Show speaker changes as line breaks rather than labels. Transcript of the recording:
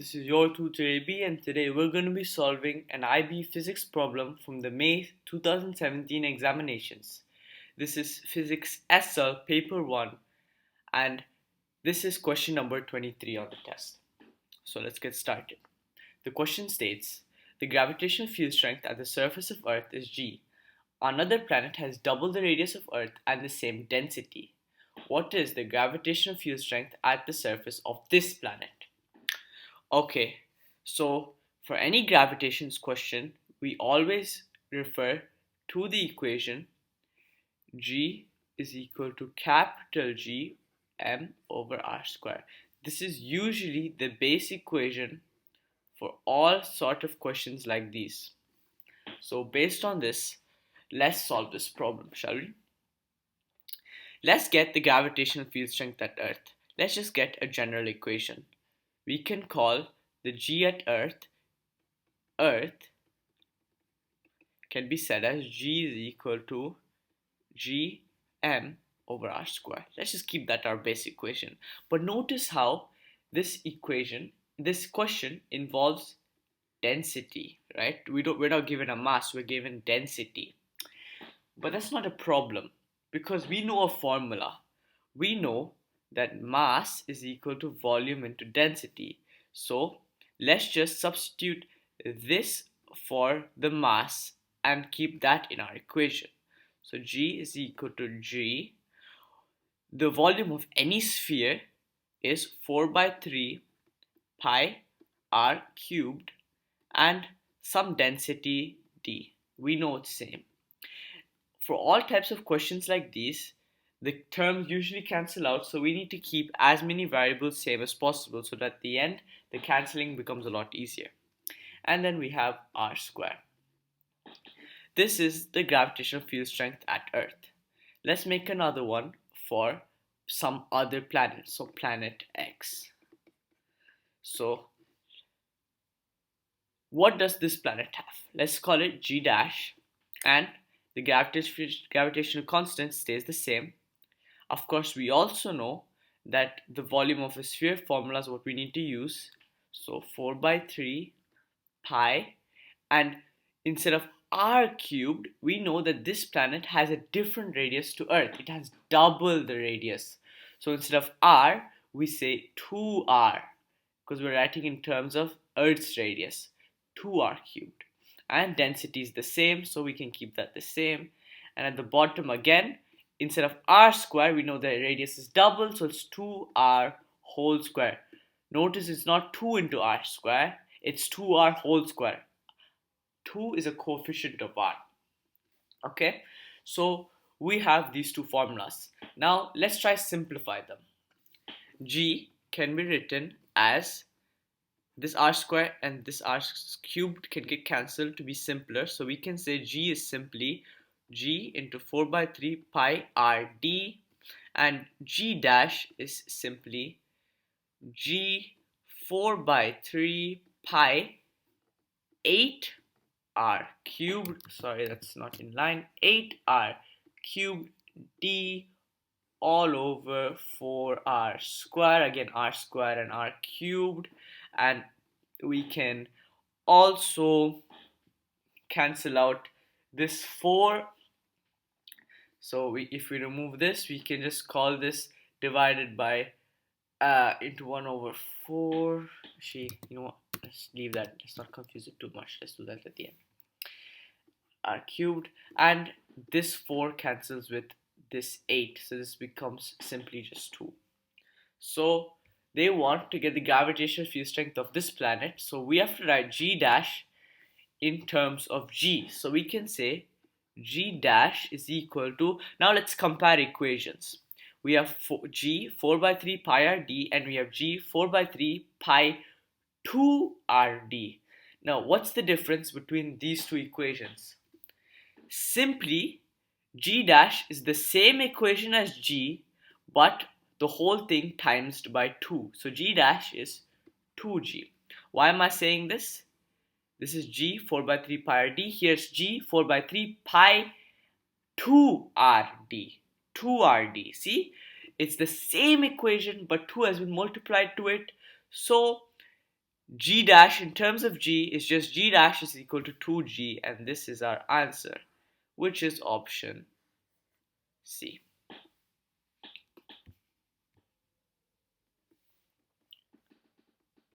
This is your tutor AB, and today we're going to be solving an IB physics problem from the May 2017 examinations. This is Physics SL Paper 1, and this is question number 23 on the test. So let's get started. The question states, the gravitational field strength at the surface of Earth is G. Another planet has double the radius of Earth and the same density. What is the gravitational field strength at the surface of this planet? Okay, so for any gravitations question, we always refer to the equation G is equal to capital G m over r square. This is usually the base equation for all sort of questions like these. So based on this, let's solve this problem, shall we? Let's get the gravitational field strength at Earth. Let's just get a general equation. We can call the G at Earth can be said as G is equal to G m over r square. Let's just keep that our base equation. But notice how this question involves density, right? We're not given a mass, we're given density. But that's not a problem because we know a formula. We know that mass is equal to volume into density. So let's just substitute this for the mass and keep that in our equation. So G is equal to G. The volume of any sphere is 4 by 3 pi r cubed and some density d. We know it's same. For all types of questions like these, the terms usually cancel out, so we need to keep as many variables same as possible so that at the end the cancelling becomes a lot easier. And then we have r square. This is the gravitational field strength at Earth. Let's make another one for some other planet, so planet X. So what does this planet have? Let's call it G dash, and the gravitational constant stays the same. Of course, we also know that the volume of a sphere formula is what we need to use. So 4 by 3 pi, and instead of r cubed, we know that this planet has a different radius to Earth. It has double the radius. So instead of r, we say 2r, because we're writing in terms of Earth's radius, 2r cubed. And density is the same, so we can keep that the same. And at the bottom again, instead of r square, we know the radius is double, so it's 2r whole square. Notice it's not 2 into r square, it's 2r whole square. 2 is a coefficient of r. Okay, so we have these two formulas. Now let's try simplify them. G can be written as this r square and this r cubed can get cancelled to be simpler. So we can say G is simply G into 4 by 3 pi r d, and G dash is simply G 4 by 3 pi 8 r cubed, sorry that's not in line, 8r cubed d all over 4r square, again r square and r cubed, and we can also cancel out this 4. So if we remove this, we can just call this divided by into 1 over 4. Actually, you know what, let's leave that, let's not confuse it too much, let's do that at the end. R cubed, and this 4 cancels with this 8, so this becomes simply just 2. So they want to get the gravitational field strength of this planet, so we have to write G dash in terms of G. So we can say G dash is equal to, now let's compare equations. We have G 4 by 3 pi r d, and we have G 4 by 3 pi 2 r d. Now what's the difference between these two equations? Simply, G dash is the same equation as G, but the whole thing times by 2. So G dash is 2G. Why am I saying this? This is G 4 by 3 pi r d. Here's G 4 by 3 pi 2rd. 2rd. See? It's the same equation, but 2 has been multiplied to it. So G dash in terms of G is just G dash is equal to 2G, and this is our answer, which is option C.